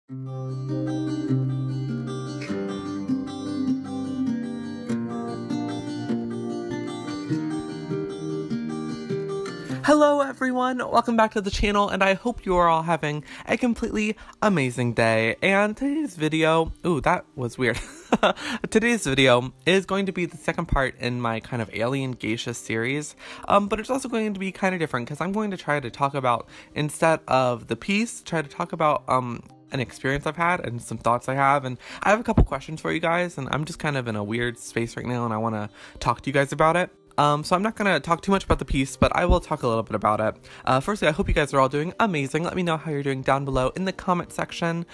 Hello everyone, welcome back to the channel, and I hope you are all having a completely amazing day. And today's video, ooh, that was weird. Today's video is going to be the second part in my kind of alien geisha series, but it's also going to be kind of different because I'm going to try to talk about, instead of the piece, try to talk about an experience I've had and some thoughts I have. And I have a couple questions for you guys, and I'm just kind of in a weird space right now and I want to talk to you guys about it. So I'm not going to talk too much about the piece, but I will talk a little bit about it. Firstly, I hope you guys are all doing amazing. Let me know how you're doing down below in the comment section.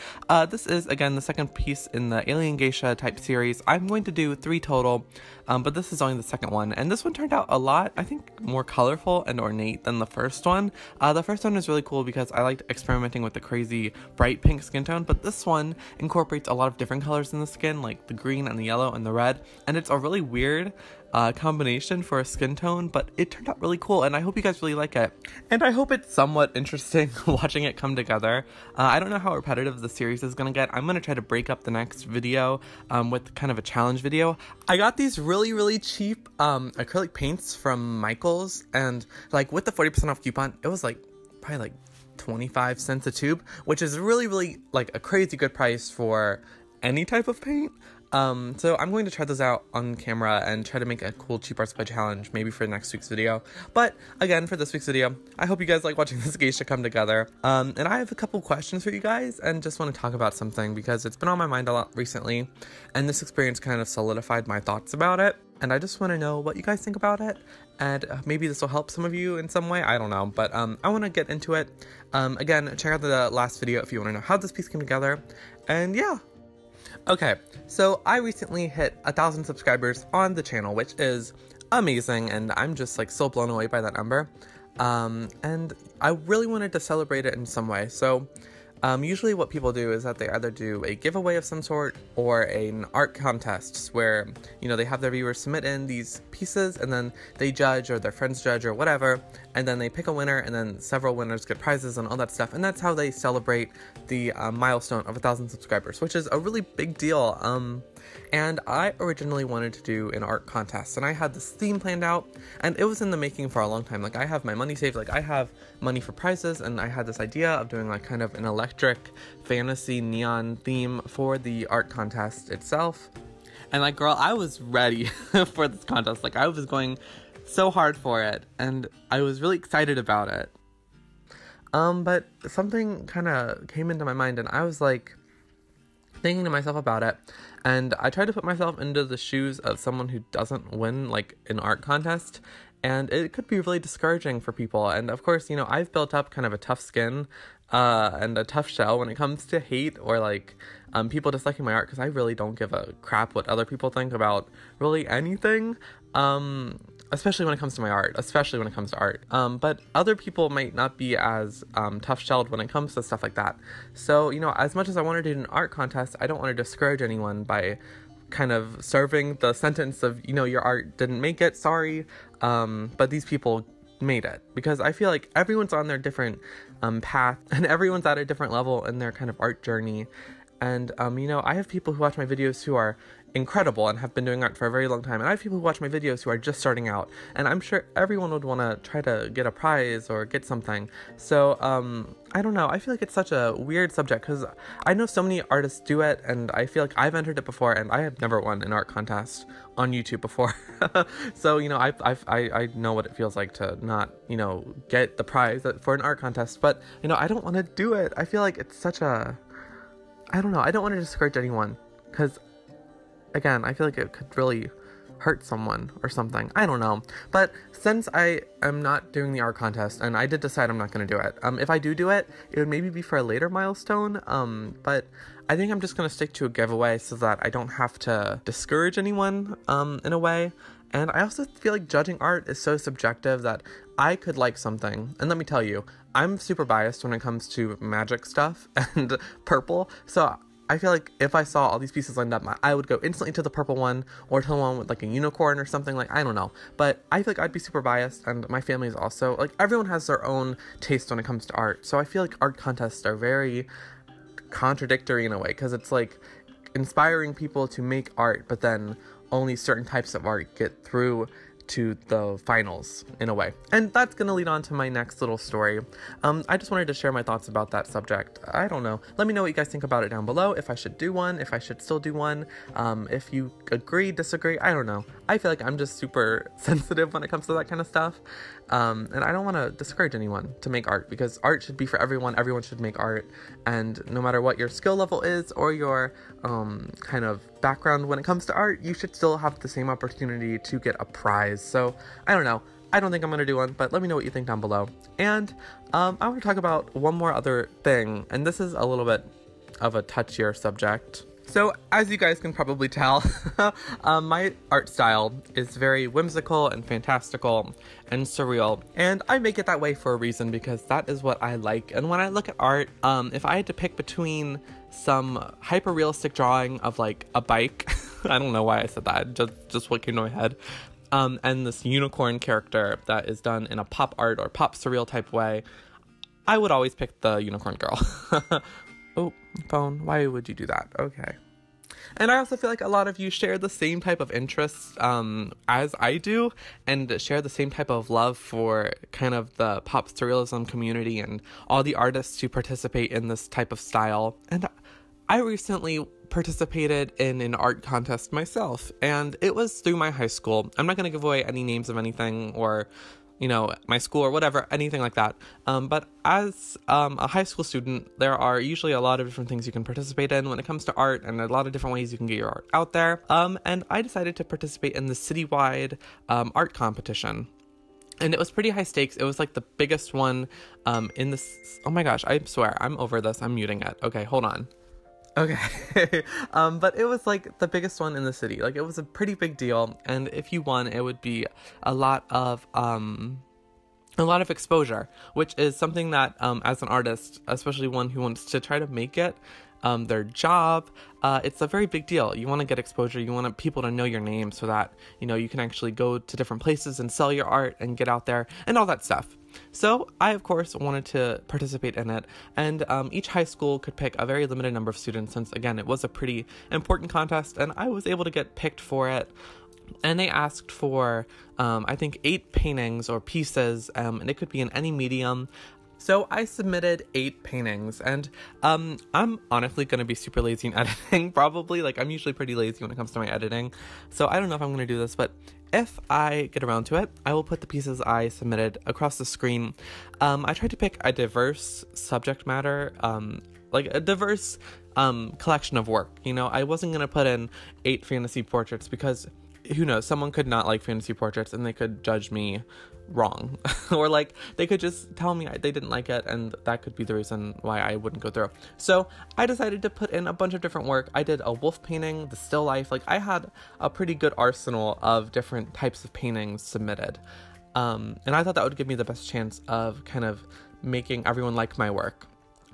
This is, again, the second piece in the Alien Geisha type series. I'm going to do 3 total, but this is only the second one. And this one turned out a lot, I think, more colorful and ornate than the first one. The first one is really cool because I liked experimenting with the crazy bright pink skin tone, but this one incorporates a lot of different colors in the skin, like the green and the yellow and the red. And it's a really weird combination for a skin tone, but it turned out really cool, and I hope you guys really like it. And I hope it's somewhat interesting watching it come together. I don't know how repetitive the series is gonna get. I'm gonna try to break up the next video with kind of a challenge video. I got these really cheap acrylic paints from Michael's, and like with the 40% off coupon, it was like probably like 25 cents a tube, which is really like a crazy good price for any type of paint. So I'm going to try those out on camera and try to make a cool cheap art supply challenge maybe for next week's video. But again, for this week's video, I hope you guys like watching this geisha come together. And I have a couple questions for you guys and just want to talk about something because it's been on my mind a lot recently, and this experience kind of solidified my thoughts about it. And I just want to know what you guys think about it, and maybe this will help some of you in some way, I don't know, but I want to get into it. Again, check out the last video if you want to know how this piece came together, and yeah. Okay, so I recently hit 1,000 subscribers on the channel, which is amazing, and I'm just like so blown away by that number. And I really wanted to celebrate it in some way. So usually what people do is that they either do a giveaway of some sort or an art contest where, you know, they have their viewers submit in these pieces and then they judge, or their friends judge, or whatever, and then they pick a winner, and then several winners get prizes and all that stuff, and that's how they celebrate the milestone of 1,000 subscribers, which is a really big deal. And I originally wanted to do an art contest, and I had this theme planned out, and it was in the making for a long time. Like, I have my money saved, like I have money for prizes, and I had this idea of doing like kind of an electric fantasy neon theme for the art contest itself. And like, girl, I was ready for this contest. Like, I was going so hard for it, and I was really excited about it. But something kind of came into my mind, and I was like thinking to myself about it, and I tried to put myself into the shoes of someone who doesn't win like an art contest, and it could be really discouraging for people. And of course, you know, I've built up kind of a tough skin and a tough shell when it comes to hate or like people disliking my art, because I really don't give a crap what other people think about really anything. Especially when it comes to my art, especially when it comes to art. But other people might not be as tough-shelled when it comes to stuff like that. So, you know, as much as I want to do an art contest, I don't want to discourage anyone by kind of serving the sentence of, you know, your art didn't make it, sorry, but these people made it. Because I feel like everyone's on their different path, and everyone's at a different level in their kind of art journey. And, you know, I have people who watch my videos who are incredible and have been doing art for a very long time, and I have people who watch my videos who are just starting out, and I'm sure everyone would want to try to get a prize or get something. So I don't know, I feel like it's such a weird subject because I know so many artists do it, and I feel like I've entered it before, and I have never won an art contest on YouTube before. So, you know, I know what it feels like to not, you know, get the prize for an art contest, but, you know, I don't want to do it. I feel like it's such a, I don't know, I don't want to discourage anyone, because again, I feel like it could really hurt someone or something. I don't know. But since I am not doing the art contest, and I did decide I'm not going to do it, if I do it, it would maybe be for a later milestone. But I think I'm just going to stick to a giveaway so that I don't have to discourage anyone in a way. And I also feel like judging art is so subjective that I could like something, and let me tell you, I'm super biased when it comes to magic stuff and purple, so I feel like if I saw all these pieces lined up, I would go instantly to the purple one, or to the one with like a unicorn or something, like, I don't know. But I feel like I'd be super biased, and my family is also, like, everyone has their own taste when it comes to art. So I feel like art contests are very contradictory in a way, because it's like inspiring people to make art, but then only certain types of art get through to the finals in a way. And that's gonna lead on to my next little story. I just wanted to share my thoughts about that subject. I don't know. Let me know what you guys think about it down below. If I should do one, if I should still do one, if you agree, disagree, I don't know. I feel like I'm just super sensitive when it comes to that kind of stuff. And I don't want to discourage anyone to make art, because art should be for everyone. Everyone should make art. And no matter what your skill level is or your kind of background when it comes to art, you should still have the same opportunity to get a prize. So I don't know. I don't think I'm going to do one, but let me know what you think down below. And I want to talk about one more other thing, and this is a little bit of a touchier subject. So, as you guys can probably tell, my art style is very whimsical and fantastical and surreal, and I make it that way for a reason, because that is what I like. And when I look at art, if I had to pick between some hyper-realistic drawing of, like, a bike, I don't know why I said that, just what came to my head, and this unicorn character that is done in a pop art or pop surreal type way, I would always pick the unicorn girl. Oh, phone, why would you do that? Okay. And I also feel like a lot of you share the same type of interests as I do, and share the same type of love for kind of the pop surrealism community and all the artists who participate in this type of style. And I recently participated in an art contest myself, and it was through my high school. I'm not going to give away any names of anything, or you know, my school or whatever, anything like that. But as a high school student, there are usually a lot of different things you can participate in when it comes to art, and a lot of different ways you can get your art out there. And I decided to participate in the citywide art competition. And it was pretty high stakes. It was like the biggest one in this. Oh my gosh, I swear, I'm over this. I'm muting it. Okay, hold on. Okay. But it was like the biggest one in the city. Like, it was a pretty big deal, and if you won, it would be a lot of exposure, which is something that as an artist, especially one who wants to try to make it their job, it's a very big deal. You want to get exposure, you want people to know your name, so that, you know, you can actually go to different places and sell your art and get out there and all that stuff. So I, of course, wanted to participate in it, and each high school could pick a very limited number of students, since, again, it was a pretty important contest, and I was able to get picked for it. And they asked for, I think, 8 paintings or pieces, and it could be in any medium. So I submitted 8 paintings, and I'm honestly going to be super lazy in editing, probably. Like, I'm usually pretty lazy when it comes to my editing, so I don't know if I'm going to do this, but if I get around to it, I will put the pieces I submitted across the screen. I tried to pick a diverse subject matter, like a diverse collection of work. You know, I wasn't going to put in 8 fantasy portraits, because who knows, someone could not like fantasy portraits and they could judge me wrong. Or like, they could just tell me they didn't like it, and that could be the reason why I wouldn't go through. So I decided to put in a bunch of different work. I did a wolf painting, the still life. Like, I had a pretty good arsenal of different types of paintings submitted. And I thought that would give me the best chance of kind of making everyone like my work.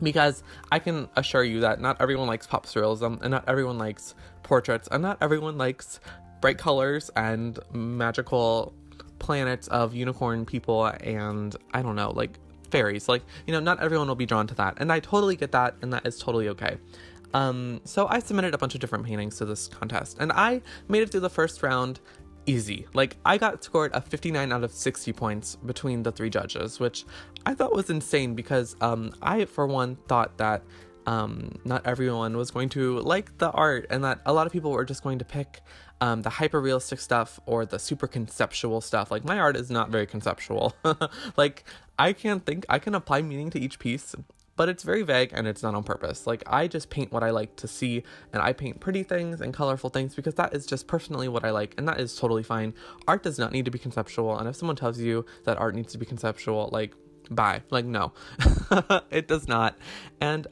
Because I can assure you that not everyone likes pop surrealism, and not everyone likes portraits, and not everyone likes bright colors and magical planets of unicorn people and, I don't know, like fairies. Like, you know, not everyone will be drawn to that, and I totally get that, and that is totally okay. So I submitted a bunch of different paintings to this contest, and I made it through the first round easy. Like, I got scored a 59 out of 60 points between the 3 judges, which I thought was insane, because I, for one, thought that not everyone was going to like the art, and that a lot of people were just going to pick the hyper-realistic stuff or the super conceptual stuff. Like, my art is not very conceptual. Like, I can apply meaning to each piece, but it's very vague, and it's not on purpose. Like, I just paint what I like to see, and I paint pretty things and colorful things, because that is just personally what I like, and that is totally fine. Art does not need to be conceptual, and if someone tells you that art needs to be conceptual, like, bye. Like, no. It does not. And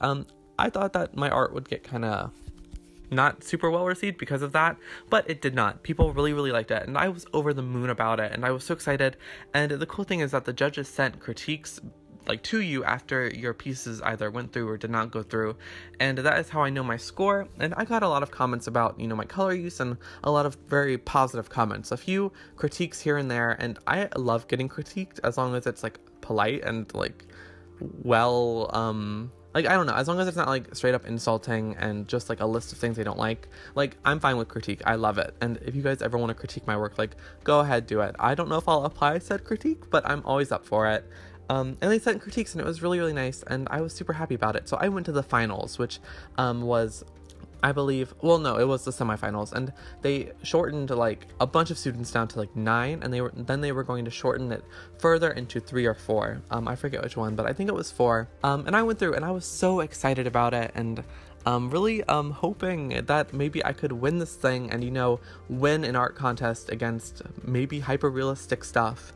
I thought that my art would get kind of not super well received because of that, but it did not. People really, really liked it, and I was over the moon about it, and I was so excited. And the cool thing is that the judges sent critiques like to you after your pieces either went through or did not go through, and that is how I know my score. And I got a lot of comments about, you know, my color use, and a lot of very positive comments, a few critiques here and there, and I love getting critiqued as long as it's like polite and like well Like, I don't know, as long as it's not, like, straight up insulting and just, like, a list of things they don't like, I'm fine with critique. I love it. And if you guys ever want to critique my work, like, go ahead, do it. I don't know if I'll apply said critique, but I'm always up for it. And they sent critiques, and it was really, really nice, and I was super happy about it. So I went to the finals, which was, I believe, well, no, it was the semifinals, and they shortened, like, a bunch of students down to, like, 9, and they were going to shorten it further into 3 or 4. I forget which one, but I think it was 4. And I went through, and I was so excited about it, and really hoping that maybe I could win this thing and, you know, win an art contest against maybe hyper-realistic stuff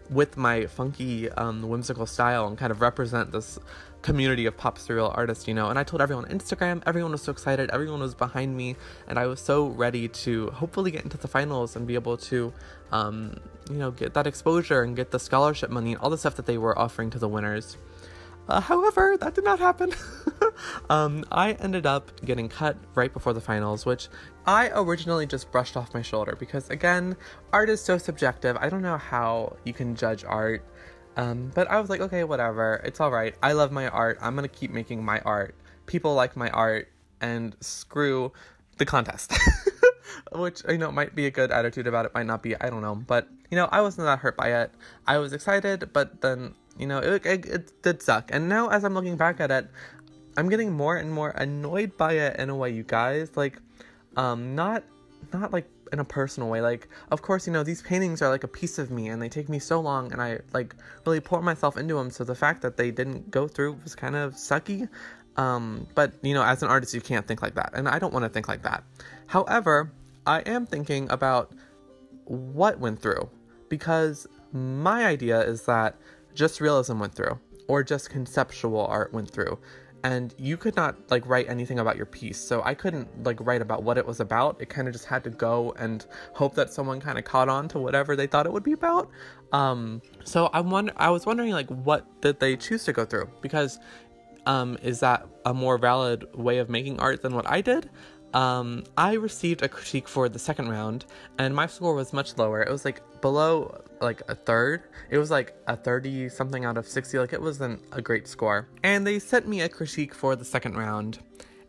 with my funky, whimsical style, and kind of represent this community of pop surreal artists, you know. And I told everyone on Instagram, everyone was so excited, everyone was behind me, and I was so ready to hopefully get into the finals and be able to, you know, get that exposure and get the scholarship money and all the stuff that they were offering to the winners. However, that did not happen. I ended up getting cut right before the finals, which I originally just brushed off my shoulder because, again, art is so subjective. I don't know how you can judge art, but I was like, okay, whatever. It's all right. I love my art. I'm going to keep making my art. People like my art, and screw the contest. Which, you know, might be a good attitude about it, might not be, I don't know. But, you know, I wasn't that hurt by it. I was excited, but then, you know, it did suck. And now, as I'm looking back at it, I'm getting more and more annoyed by it in a way, you guys. Like, not like in a personal way. Like, of course, you know, these paintings are like a piece of me, and they take me so long, and I, like, really pour myself into them. So the fact that they didn't go through was kind of sucky. But, you know, as an artist, you can't think like that. And I don't want to think like that. However, I am thinking about what went through, because my idea is that just realism went through, or just conceptual art went through, and you could not, like, write anything about your piece. So I couldn't, like, write about what it was about. It kind of just had to go and hope that someone kind of caught on to whatever they thought it would be about. So I was wondering, like, what did they choose to go through? Because is that a more valid way of making art than what I did? I received a critique for the second round, and my score was much lower. It was, like, below, like, a third. It was, like, a 30 something out of 60. Like, it wasn't a great score. And they sent me a critique for the second round,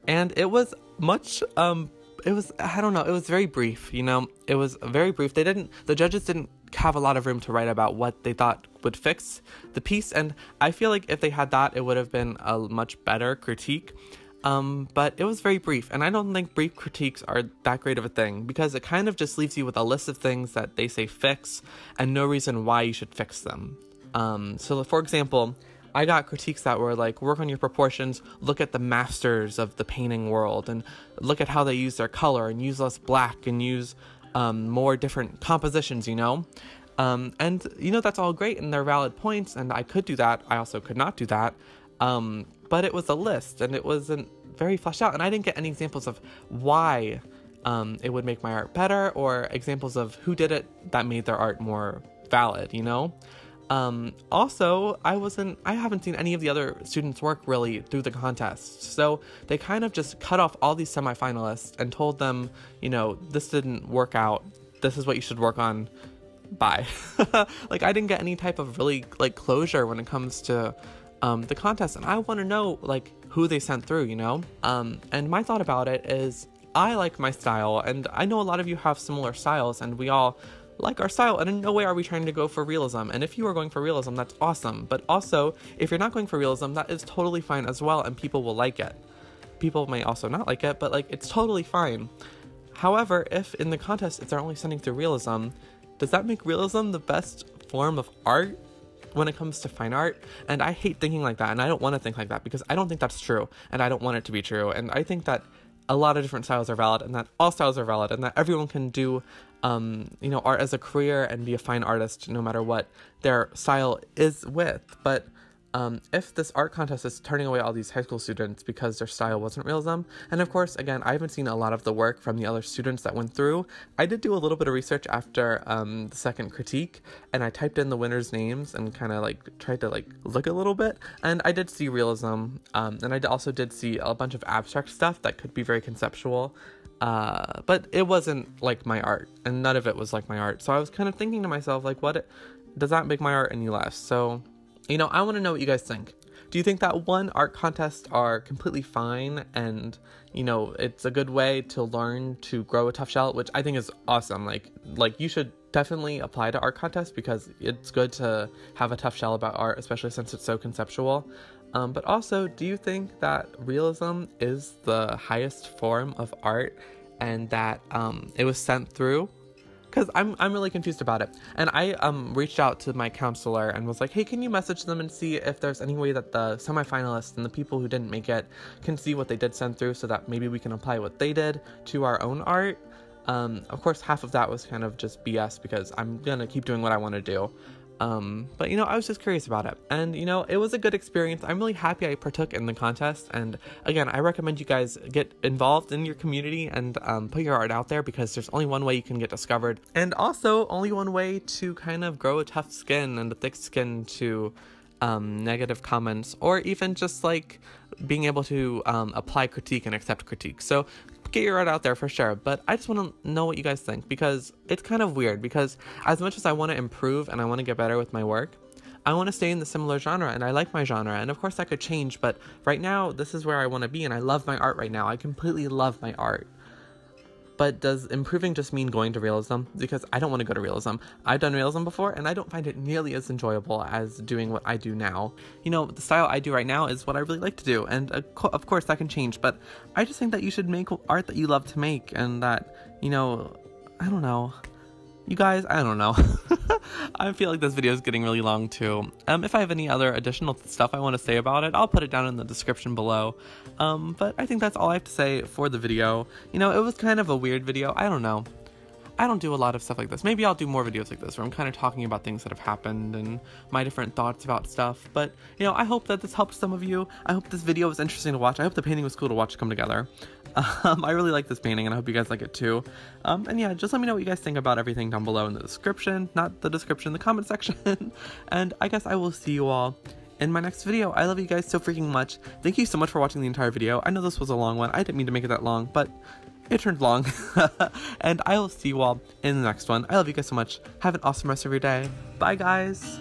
and it was much, it was, I don't know, it was very brief, you know. It was very brief. The judges didn't have a lot of room to write about what they thought would fix the piece, and I feel like if they had that, it would have been a much better critique. But it was very brief, and I don't think brief critiques are that great of a thing, because it kind of just leaves you with a list of things that they say fix, and no reason why you should fix them. So for example, I got critiques that were like, work on your proportions, look at the masters of the painting world, and look at how they use their color, and use less black, and use, more different compositions, you know? And, you know, that's all great, and they're valid points, and I could do that. I also could not do that. But it was a list, and it wasn't very fleshed out, and I didn't get any examples of why it would make my art better, or examples of who did it that made their art more valid, you know? Also, I haven't seen any of the other students' work really through the contest, so they kind of just cut off all these semifinalists and told them, you know, this didn't work out, this is what you should work on, bye. Like, I didn't get any type of really, like, closure when it comes to the contest, and I want to know, like, who they sent through, you know? And my thought about it is, I like my style, and I know a lot of you have similar styles, and we all like our style, and in no way are we trying to go for realism. And if you are going for realism, that's awesome. But also, if you're not going for realism, that is totally fine as well, and people will like it. People may also not like it, but, like, it's totally fine. However, if in the contest, if they're only sending through realism, does that make realism the best form of art when it comes to fine art? And I hate thinking like that, and I don't want to think like that, because I don't think that's true, and I don't want it to be true. And I think that a lot of different styles are valid, and that all styles are valid, and that everyone can do, you know, art as a career and be a fine artist no matter what their style is with. But if this art contest is turning away all these high school students because their style wasn't realism, and of course, again, I haven't seen a lot of the work from the other students that went through. I did do a little bit of research after the second critique, and I typed in the winners' names and kind of, like, tried to, like, look a little bit, and I did see realism, and I also did see a bunch of abstract stuff that could be very conceptual, but it wasn't like my art, and none of it was like my art. So I was kind of thinking to myself, like, does that make my art any less? So, you know, I want to know what you guys think. do you think that one, art contests are completely fine and, you know, it's a good way to learn to grow a tough shell, which I think is awesome. Like you should definitely apply to art contests because it's good to have a tough shell about art, especially since it's so conceptual. But also, do you think that realism is the highest form of art and that it was sent through? Because I'm really confused about it. And I reached out to my counselor and was like, hey, can you message them and see if there's any way that the semifinalists and the people who didn't make it can see what they did send through so that maybe we can apply what they did to our own art? Of course, half of that was kind of just BS because I'm gonna keep doing what I want to do. But, you know, I was just curious about it. And, you know, it was a good experience. I'm really happy I partook in the contest. And, again, I recommend you guys get involved in your community and put your art out there because there's only one way you can get discovered. And also, only one way to kind of grow a tough skin and a thick skin to negative comments, or even just, like, being able to apply critique and accept critique. So get your art out there for sure, but I just want to know what you guys think because it's kind of weird because as much as I want to improve and I want to get better with my work, I want to stay in the similar genre and I like my genre, and of course that could change, but right now this is where I want to be and I love my art right now. I completely love my art. But does improving just mean going to realism? Because I don't want to go to realism. I've done realism before and I don't find it nearly as enjoyable as doing what I do now. You know, the style I do right now is what I really like to do, and of course that can change, but I just think that you should make art that you love to make, and that, you know, I don't know. You guys, I don't know. I feel like this video is getting really long too. If I have any other additional stuff I want to say about it, I'll put it down in the description below. But I think that's all I have to say for the video. You know, it was kind of a weird video. I don't know. I don't do a lot of stuff like this. Maybe I'll do more videos like this where I'm kind of talking about things that have happened and my different thoughts about stuff. But, you know, I hope that this helps some of you. I hope this video was interesting to watch. I hope the painting was cool to watch come together. I really like this painting and I hope you guys like it too. And yeah, just let me know what you guys think about everything down below in the description. Not the description, the comment section. And I guess I will see you all in my next video. I love you guys so freaking much. Thank you so much for watching the entire video. I know this was a long one. I didn't mean to make it that long, but it turned long. And I will see you all in the next one. I love you guys so much. Have an awesome rest of your day. Bye, guys.